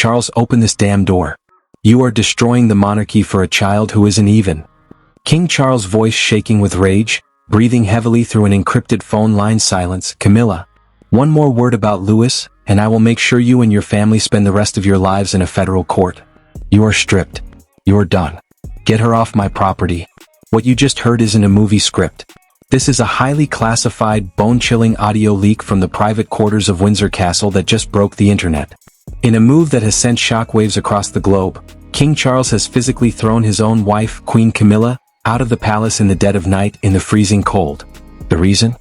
Charles, open this damn door. You are destroying the monarchy for a child who isn't even. King Charles' voice shaking with rage, breathing heavily through an encrypted phone line. Silence. Camilla. One more word about Louis, and I will make sure you and your family spend the rest of your lives in a federal court. You are stripped. You're done. Get her off my property. What you just heard isn't a movie script. This is a highly classified, bone-chilling audio leak from the private quarters of Windsor Castle that just broke the internet. In a move that has sent shockwaves across the globe, King Charles has physically thrown his own wife, Queen Camilla, out of the palace in the dead of night in the freezing cold. The reason?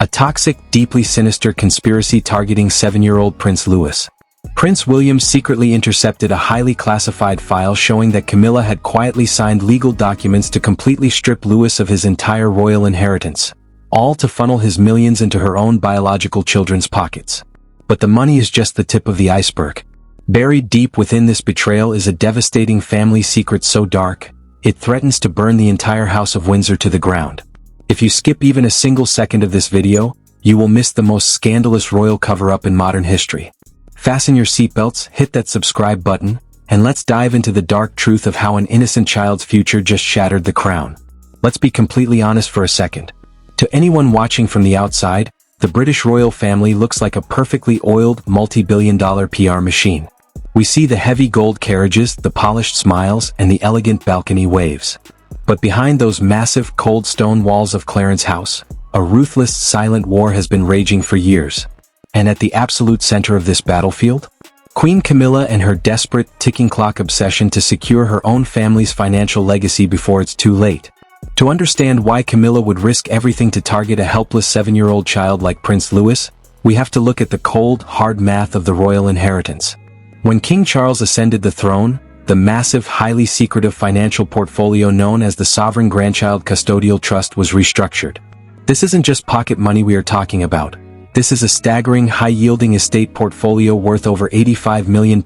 A toxic, deeply sinister conspiracy targeting 7-year-old Prince Louis. Prince William secretly intercepted a highly classified file showing that Camilla had quietly signed legal documents to completely strip Louis of his entire royal inheritance, all to funnel his millions into her own biological children's pockets. But the money is just the tip of the iceberg. Buried deep within this betrayal is a devastating family secret so dark, it threatens to burn the entire House of Windsor to the ground. If you skip even a single second of this video, you will miss the most scandalous royal cover-up in modern history. Fasten your seatbelts, hit that subscribe button, and let's dive into the dark truth of how an innocent child's future just shattered the crown. Let's be completely honest for a second. To anyone watching from the outside, the British royal family looks like a perfectly oiled, multi-billion-dollar PR machine. We see the heavy gold carriages, the polished smiles, and the elegant balcony waves. But behind those massive, cold stone walls of Clarence House, a ruthless, silent war has been raging for years. And at the absolute center of this battlefield? Queen Camilla and her desperate, ticking clock obsession to secure her own family's financial legacy before it's too late. To understand why Camilla would risk everything to target a helpless 7-year-old child like Prince Louis, we have to look at the cold, hard math of the royal inheritance. When King Charles ascended the throne, the massive, highly secretive financial portfolio known as the Sovereign Grandchild Custodial Trust was restructured. This isn't just pocket money we are talking about. This is a staggering, high-yielding estate portfolio worth over £85 million,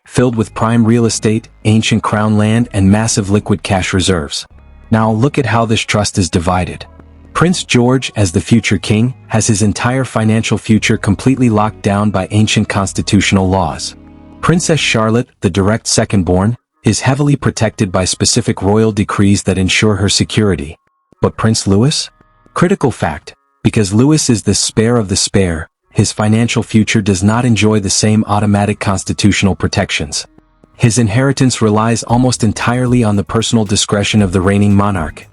filled with prime real estate, ancient crown land, and massive liquid cash reserves. Now look at how this trust is divided. Prince George, as the future king, has his entire financial future completely locked down by ancient constitutional laws. Princess Charlotte, the direct second-born, is heavily protected by specific royal decrees that ensure her security. But Prince Louis? Critical fact. Because Louis is the spare of the spare, his financial future does not enjoy the same automatic constitutional protections. His inheritance relies almost entirely on the personal discretion of the reigning monarch,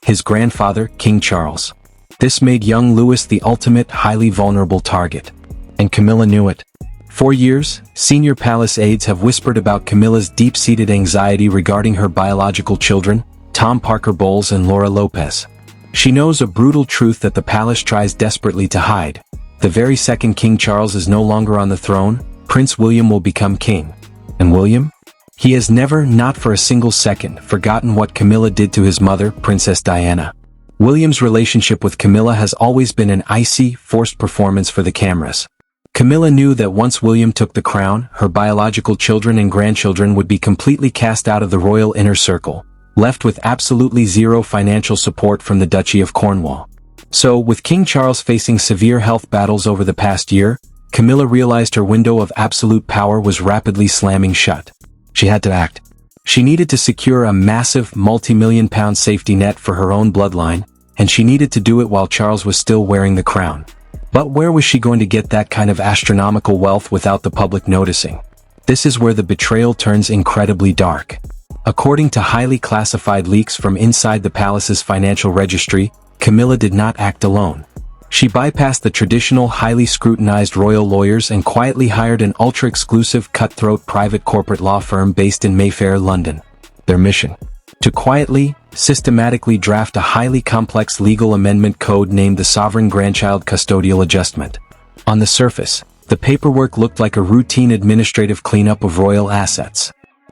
his grandfather, King Charles. This made young Louis the ultimate, highly vulnerable target. And Camilla knew it. For years, senior palace aides have whispered about Camilla's deep-seated anxiety regarding her biological children, Tom Parker Bowles and Laura Lopez. She knows a brutal truth that the palace tries desperately to hide. The very second King Charles is no longer on the throne, Prince William will become king. And William? He has never, not for a single second, forgotten what Camilla did to his mother, Princess Diana. William's relationship with Camilla has always been an icy, forced performance for the cameras. Camilla knew that once William took the crown, her biological children and grandchildren would be completely cast out of the royal inner circle, left with absolutely zero financial support from the Duchy of Cornwall. So, with King Charles facing severe health battles over the past year, Camilla realized her window of absolute power was rapidly slamming shut. She had to act. She needed to secure a massive, multi-million-pound safety net for her own bloodline, and she needed to do it while Charles was still wearing the crown. But where was she going to get that kind of astronomical wealth without the public noticing? This is where the betrayal turns incredibly dark. According to highly classified leaks from inside the palace's financial registry, Camilla did not act alone. She bypassed the traditional, highly scrutinized royal lawyers and quietly hired an ultra-exclusive, cutthroat private corporate law firm based in Mayfair, London. Their mission? To quietly, systematically draft a highly complex legal amendment code named the Sovereign Grandchild Custodial Adjustment. On the surface, the paperwork looked like a routine administrative cleanup of royal assets.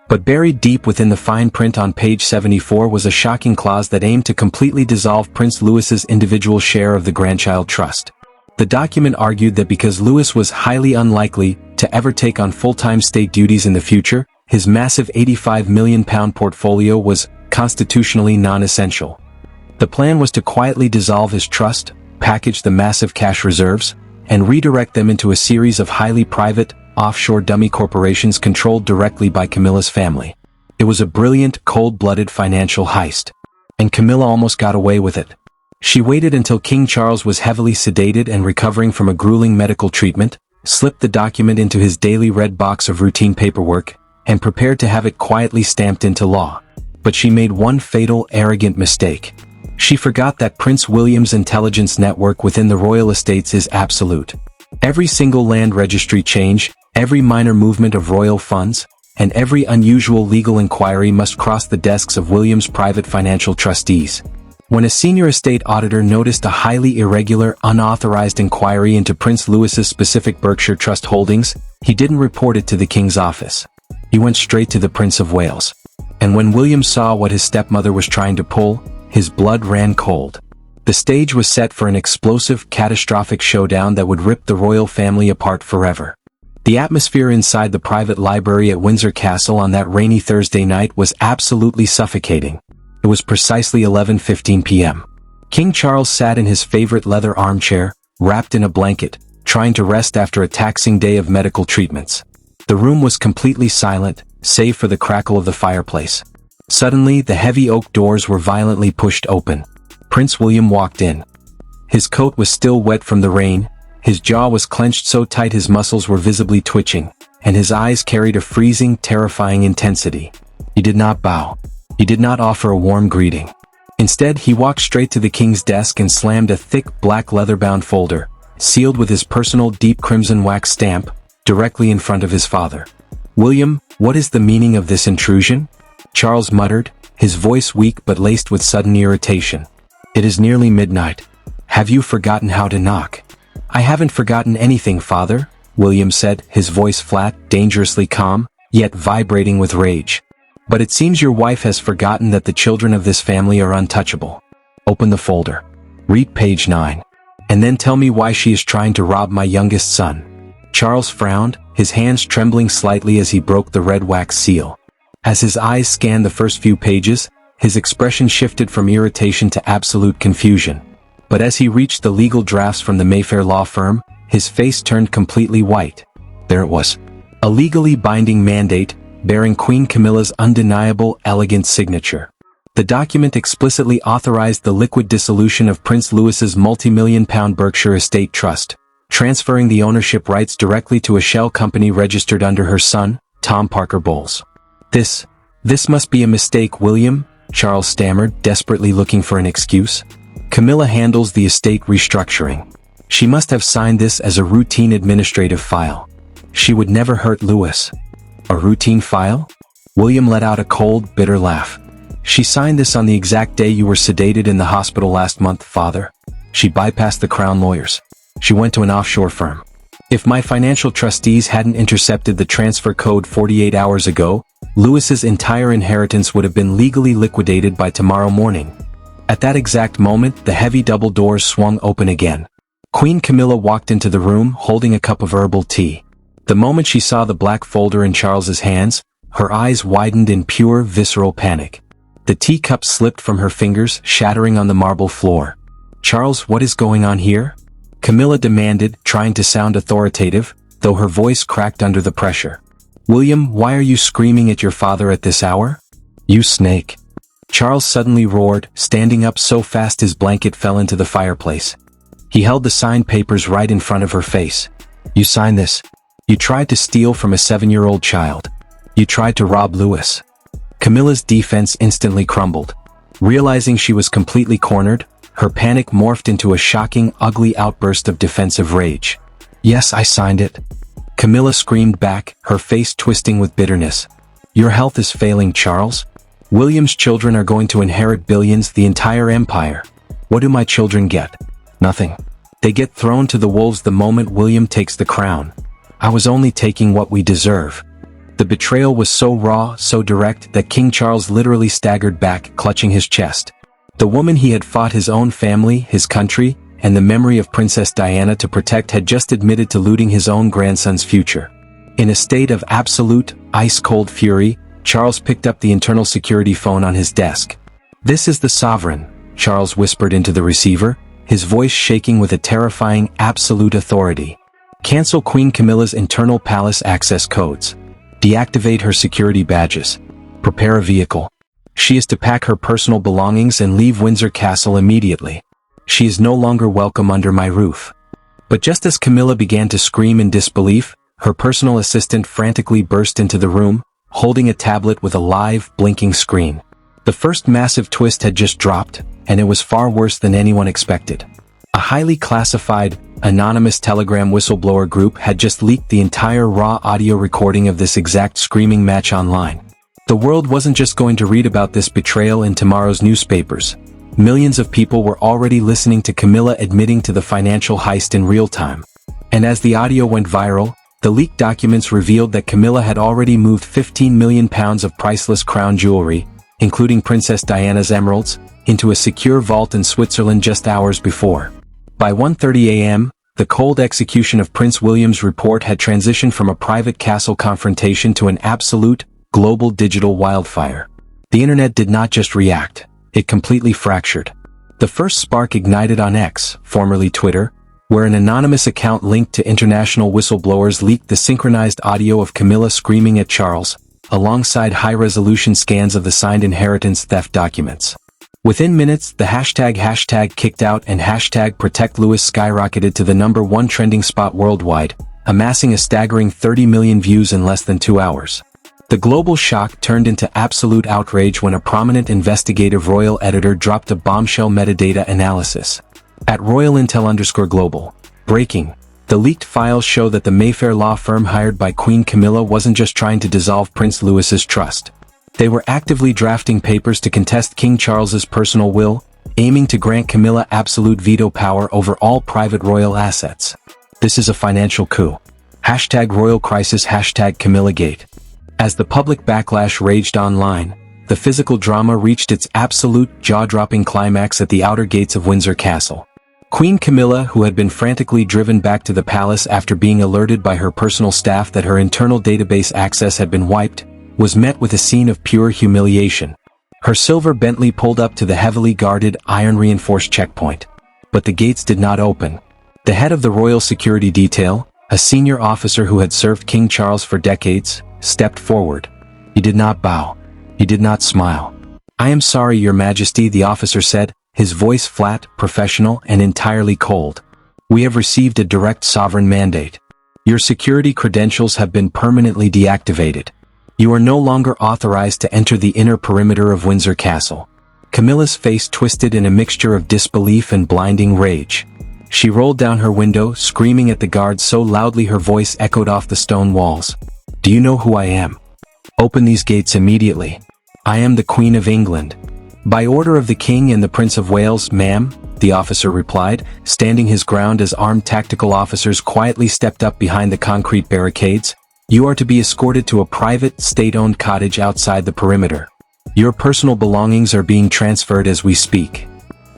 But buried deep within the fine print on page 74 was a shocking clause that aimed to completely dissolve Prince Louis's individual share of the Grandchild Trust. The document argued that because Louis was highly unlikely to ever take on full-time state duties in the future, his massive £85 million portfolio was constitutionally non-essential. The plan was to quietly dissolve his trust, package the massive cash reserves, and redirect them into a series of highly private, offshore dummy corporations controlled directly by Camilla's family. It was a brilliant, cold-blooded financial heist. And Camilla almost got away with it. She waited until King Charles was heavily sedated and recovering from a grueling medical treatment, slipped the document into his daily red box of routine paperwork, and prepared to have it quietly stamped into law. But she made one fatal, arrogant mistake. She forgot that Prince William's intelligence network within the royal estates is absolute. Every single land registry change, every minor movement of royal funds, and every unusual legal inquiry must cross the desks of William's private financial trustees. When a senior estate auditor noticed a highly irregular, unauthorized inquiry into Prince Louis's specific Berkshire Trust holdings, he didn't report it to the King's office. He went straight to the Prince of Wales. And when William saw what his stepmother was trying to pull, his blood ran cold. The stage was set for an explosive, catastrophic showdown that would rip the royal family apart forever. The atmosphere inside the private library at Windsor Castle on that rainy Thursday night was absolutely suffocating. It was precisely 11:15 p.m. King Charles sat in his favorite leather armchair, wrapped in a blanket, trying to rest after a taxing day of medical treatments. The room was completely silent, save for the crackle of the fireplace. Suddenly, the heavy oak doors were violently pushed open. Prince William walked in. His coat was still wet from the rain, his jaw was clenched so tight his muscles were visibly twitching, and his eyes carried a freezing, terrifying intensity. He did not bow. He did not offer a warm greeting. Instead, he walked straight to the king's desk and slammed a thick, black leather-bound folder, sealed with his personal deep crimson wax stamp, directly in front of his father. "William, what is the meaning of this intrusion?" Charles muttered, his voice weak but laced with sudden irritation. "It is nearly midnight. Have you forgotten how to knock?" "I haven't forgotten anything, father," William said, his voice flat, dangerously calm, yet vibrating with rage. "But it seems your wife has forgotten that the children of this family are untouchable. Open the folder. Read page 9. And then tell me why she is trying to rob my youngest son." Charles frowned, his hands trembling slightly as he broke the red wax seal. As his eyes scanned the first few pages, his expression shifted from irritation to absolute confusion. But as he reached the legal drafts from the Mayfair law firm, his face turned completely white. There it was. A legally binding mandate, bearing Queen Camilla's undeniable, elegant signature. The document explicitly authorized the liquid dissolution of Prince Louis's multi-million-pound Berkshire Estate Trust, transferring the ownership rights directly to a shell company registered under her son, Tom Parker Bowles. This must be a mistake, William," Charles stammered, desperately looking for an excuse. "Camilla handles the estate restructuring. She must have signed this as a routine administrative file. She would never hurt Louis." "A routine file?" William let out a cold, bitter laugh. "She signed this on the exact day you were sedated in the hospital last month, father. She bypassed the Crown lawyers. She went to an offshore firm. If my financial trustees hadn't intercepted the transfer code 48 hours ago, Louis's entire inheritance would have been legally liquidated by tomorrow morning." At that exact moment, the heavy double doors swung open again. Queen Camilla walked into the room, holding a cup of herbal tea. The moment she saw the black folder in Charles's hands, her eyes widened in pure, visceral panic. The teacup slipped from her fingers, shattering on the marble floor. "Charles, what is going on here?" Camilla demanded, trying to sound authoritative, though her voice cracked under the pressure. "William, why are you screaming at your father at this hour? You snake!" Charles suddenly roared, standing up so fast his blanket fell into the fireplace. He held the signed papers right in front of her face. "You signed this. You tried to steal from a 7-year-old child. You tried to rob Louis." Camilla's defense instantly crumbled. Realizing she was completely cornered, her panic morphed into a shocking, ugly outburst of defensive rage. "Yes, I signed it," Camilla screamed back, her face twisting with bitterness. "Your health is failing, Charles. William's children are going to inherit billions, the entire empire. What do my children get? Nothing. They get thrown to the wolves the moment William takes the crown. I was only taking what we deserve." The betrayal was so raw, so direct, that King Charles literally staggered back, clutching his chest. The woman he had fought his own family, his country, and the memory of Princess Diana to protect had just admitted to looting his own grandson's future. In a state of absolute, ice-cold fury, Charles picked up the internal security phone on his desk. "This is the Sovereign," Charles whispered into the receiver, his voice shaking with a terrifying, absolute authority. Cancel Queen Camilla's internal palace access codes. Deactivate her security badges. Prepare a vehicle. She is to pack her personal belongings and leave Windsor Castle immediately. She is no longer welcome under my roof. But just as Camilla began to scream in disbelief, her personal assistant frantically burst into the room, holding a tablet with a live, blinking screen. The first massive twist had just dropped, and it was far worse than anyone expected. A highly classified, anonymous Telegram whistleblower group had just leaked the entire raw audio recording of this exact screaming match online. The world wasn't just going to read about this betrayal in tomorrow's newspapers. Millions of people were already listening to Camilla admitting to the financial heist in real time. And as the audio went viral, the leaked documents revealed that Camilla had already moved £15 million of priceless crown jewelry, including Princess Diana's emeralds, into a secure vault in Switzerland just hours before. By 1:30 a.m., the cold execution of Prince William's report had transitioned from a private castle confrontation to an absolute, global digital wildfire. The internet did not just react, it completely fractured. The first spark ignited on X, formerly Twitter, where an anonymous account linked to international whistleblowers leaked the synchronized audio of Camilla screaming at Charles, alongside high-resolution scans of the signed inheritance theft documents. Within minutes, the hashtag kicked out and hashtag Protect Louis skyrocketed to the #1 trending spot worldwide, amassing a staggering 30 million views in less than 2 hours. The global shock turned into absolute outrage when a prominent investigative royal editor dropped a bombshell metadata analysis. At RoyalIntel_Global. Breaking. The leaked files show that the Mayfair law firm hired by Queen Camilla wasn't just trying to dissolve Prince Louis's trust. They were actively drafting papers to contest King Charles's personal will, aiming to grant Camilla absolute veto power over all private royal assets. This is a financial coup. #Royal Crisis #CamillaGate. As the public backlash raged online, the physical drama reached its absolute, jaw-dropping climax at the outer gates of Windsor Castle. Queen Camilla, who had been frantically driven back to the palace after being alerted by her personal staff that her internal database access had been wiped, was met with a scene of pure humiliation. Her silver Bentley pulled up to the heavily guarded, iron-reinforced checkpoint. But the gates did not open. The head of the royal security detail, a senior officer who had served King Charles for decades, stepped forward. He did not bow. He did not smile. "I am sorry, Your Majesty," the officer said, his voice flat, professional, and entirely cold. "We have received a direct sovereign mandate. Your security credentials have been permanently deactivated. You are no longer authorized to enter the inner perimeter of Windsor Castle." Camilla's face twisted in a mixture of disbelief and blinding rage. She rolled down her window, screaming at the guards so loudly her voice echoed off the stone walls. "Do you know who I am? Open these gates immediately. I am the Queen of England." "By order of the King and the Prince of Wales, ma'am," the officer replied, standing his ground as armed tactical officers quietly stepped up behind the concrete barricades. "You are to be escorted to a private, state-owned cottage outside the perimeter. Your personal belongings are being transferred as we speak."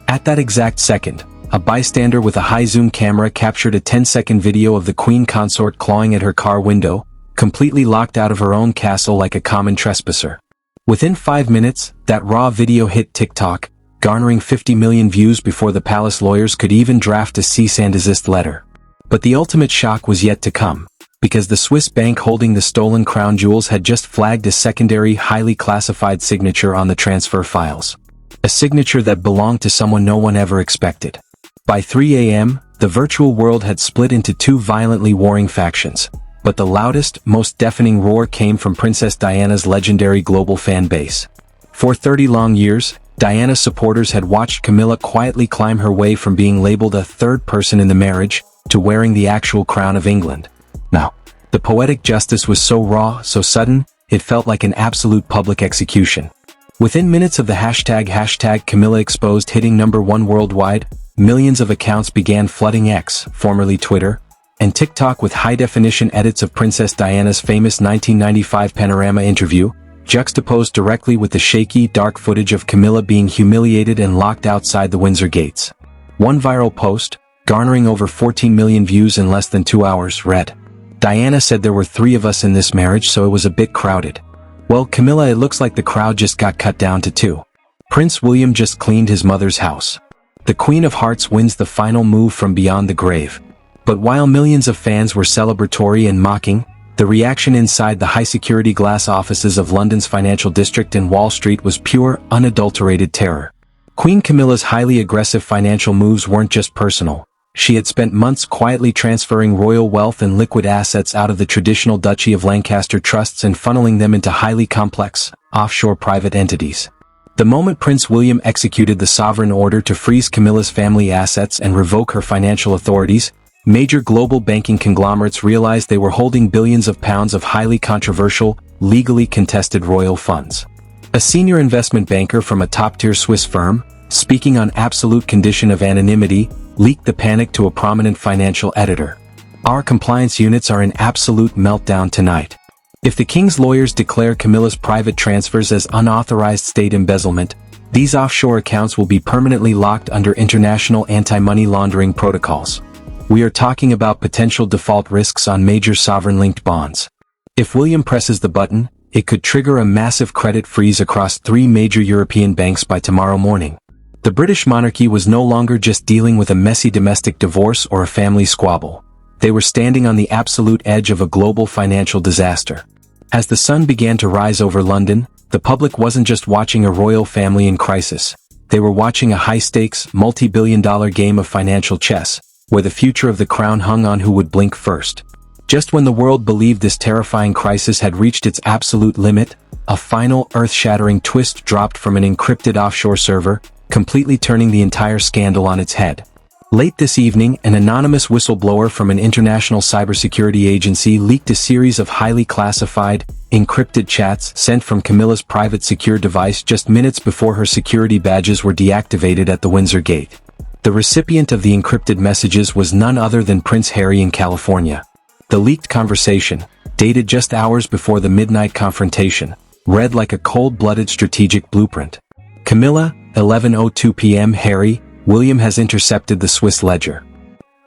At that exact second, a bystander with a high-zoom camera captured a 10-second video of the Queen consort clawing at her car window, completely locked out of her own castle like a common trespasser. Within 5 minutes, that raw video hit TikTok, garnering 50 million views before the palace lawyers could even draft a cease and desist letter. But the ultimate shock was yet to come, because the Swiss bank holding the stolen crown jewels had just flagged a secondary, highly classified signature on the transfer files. A signature that belonged to someone no one ever expected. By 3 a.m., the virtual world had split into two violently warring factions. But the loudest, most deafening roar came from Princess Diana's legendary global fan base. For 30 long years, Diana's supporters had watched Camilla quietly climb her way from being labeled a third person in the marriage, to wearing the actual crown of England. Now, the poetic justice was so raw, so sudden, it felt like an absolute public execution. Within minutes of the hashtag Camilla exposed hitting #1 worldwide, millions of accounts began flooding X, formerly Twitter, and TikTok with high-definition edits of Princess Diana's famous 1995 panorama interview, juxtaposed directly with the shaky, dark footage of Camilla being humiliated and locked outside the Windsor gates. One viral post, garnering over 14 million views in less than 2 hours, read, "Diana said there were 3 of us in this marriage, so it was a bit crowded. Well, Camilla, it looks like the crowd just got cut down to 2. Prince William just cleaned his mother's house. The Queen of Hearts wins the final move from beyond the grave. But while millions of fans were celebratory and mocking, the reaction inside the high-security glass offices of London's financial district and Wall Street was pure, unadulterated terror. Queen Camilla's highly aggressive financial moves weren't just personal. She had spent months quietly transferring royal wealth and liquid assets out of the traditional Duchy of Lancaster trusts and funneling them into highly complex, offshore private entities. The moment Prince William executed the sovereign order to freeze Camilla's family assets and revoke her financial authorities, major global banking conglomerates realized they were holding billions of pounds of highly controversial, legally contested royal funds. A senior investment banker from a top-tier Swiss firm, speaking on absolute condition of anonymity, leaked the panic to a prominent financial editor. "Our compliance units are in absolute meltdown tonight. If the king's lawyers declare Camilla's private transfers as unauthorized state embezzlement, these offshore accounts will be permanently locked under international anti-money laundering protocols. We are talking about potential default risks on major sovereign-linked bonds. If William presses the button, it could trigger a massive credit freeze across 3 major European banks by tomorrow morning." The British monarchy was no longer just dealing with a messy domestic divorce or a family squabble. They were standing on the absolute edge of a global financial disaster. As the sun began to rise over London, the public wasn't just watching a royal family in crisis. They were watching a high-stakes, multi-billion-dollar game of financial chess, where the future of the crown hung on who would blink first. Just when the world believed this terrifying crisis had reached its absolute limit, a final, earth-shattering twist dropped from an encrypted offshore server, completely turning the entire scandal on its head. Late this evening, an anonymous whistleblower from an international cybersecurity agency leaked a series of highly classified, encrypted chats sent from Camilla's private secure device just minutes before her security badges were deactivated at the Windsor Gate. The recipient of the encrypted messages was none other than Prince Harry in California. The leaked conversation, dated just hours before the midnight confrontation, read like a cold-blooded strategic blueprint. "Camilla, 11:02 p.m. Harry, William has intercepted the Swiss ledger.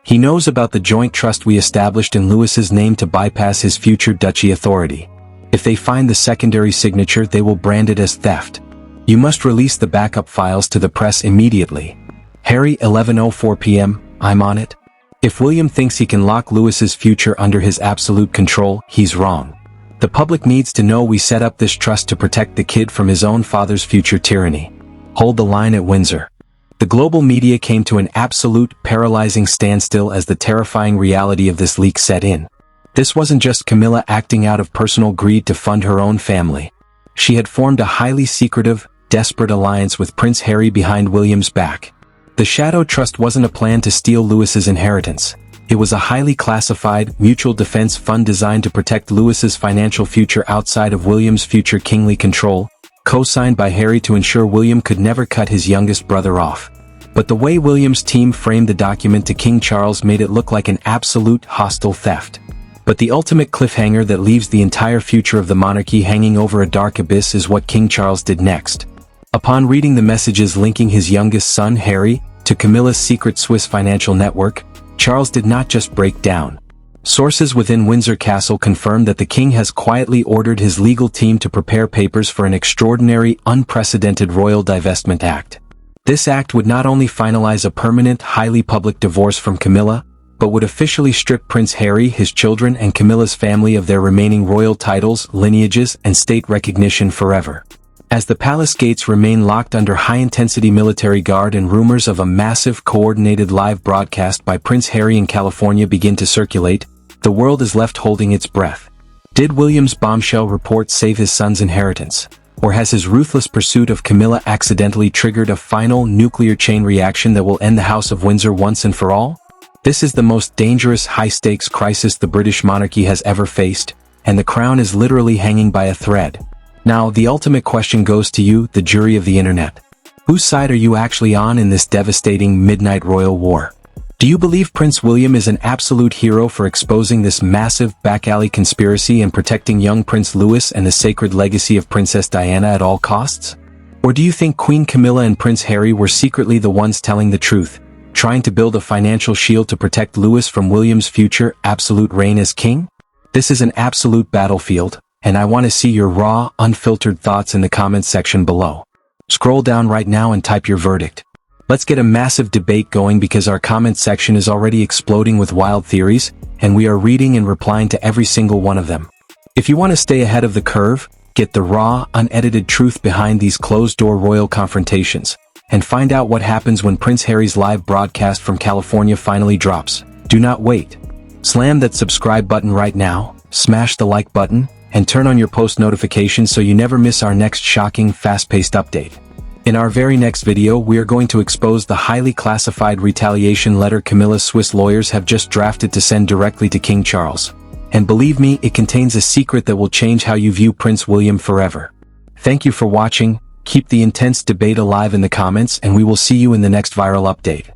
He knows about the joint trust we established in Louis's name to bypass his future duchy authority. If they find the secondary signature, they will brand it as theft. You must release the backup files to the press immediately. Harry, 11:04 p.m, I'm on it." If William thinks he can lock Louis's future under his absolute control, he's wrong. The public needs to know we set up this trust to protect the kid from his own father's future tyranny. Hold the line at Windsor. The global media came to an absolute, paralyzing standstill as the terrifying reality of this leak set in. This wasn't just Camilla acting out of personal greed to fund her own family. She had formed a highly secretive, desperate alliance with Prince Harry behind William's back. The Shadow Trust wasn't a plan to steal Louis's inheritance. It was a highly classified, mutual defense fund designed to protect Louis's financial future outside of William's future kingly control, co-signed by Harry to ensure William could never cut his youngest brother off. But the way William's team framed the document to King Charles made it look like an absolute, hostile theft. But the ultimate cliffhanger that leaves the entire future of the monarchy hanging over a dark abyss is what King Charles did next. Upon reading the messages linking his youngest son, Harry, to Camilla's secret Swiss financial network, Charles did not just break down. Sources within Windsor Castle confirmed that the king has quietly ordered his legal team to prepare papers for an extraordinary, unprecedented royal divestment act. This act would not only finalize a permanent, highly public divorce from Camilla, but would officially strip Prince Harry, his children, and Camilla's family of their remaining royal titles, lineages, and state recognition forever. As the palace gates remain locked under high-intensity military guard and rumors of a massive coordinated live broadcast by Prince Harry in California begin to circulate, the world is left holding its breath. Did William's bombshell report save his son's inheritance? Or has his ruthless pursuit of Camilla accidentally triggered a final nuclear chain reaction that will end the House of Windsor once and for all? This is the most dangerous high-stakes crisis the British monarchy has ever faced, and the crown is literally hanging by a thread. Now, the ultimate question goes to you, the jury of the internet. Whose side are you actually on in this devastating midnight royal war? Do you believe Prince William is an absolute hero for exposing this massive back-alley conspiracy and protecting young Prince Louis and the sacred legacy of Princess Diana at all costs? Or do you think Queen Camilla and Prince Harry were secretly the ones telling the truth, trying to build a financial shield to protect Louis from William's future absolute reign as king? This is an absolute battlefield, and I want to see your raw, unfiltered thoughts in the comments section below. Scroll down right now and type your verdict. Let's get a massive debate going because our comment section is already exploding with wild theories, and we are reading and replying to every single one of them. If you want to stay ahead of the curve, get the raw, unedited truth behind these closed-door royal confrontations, and find out what happens when Prince Harry's live broadcast from California finally drops. Do not wait. Slam that subscribe button right now, smash the like button, and turn on your post notifications so you never miss our next shocking, fast-paced update. In our very next video, we are going to expose the highly classified retaliation letter Camilla's Swiss lawyers have just drafted to send directly to King Charles. And believe me, it contains a secret that will change how you view Prince William forever. Thank you for watching, keep the intense debate alive in the comments, and we will see you in the next viral update.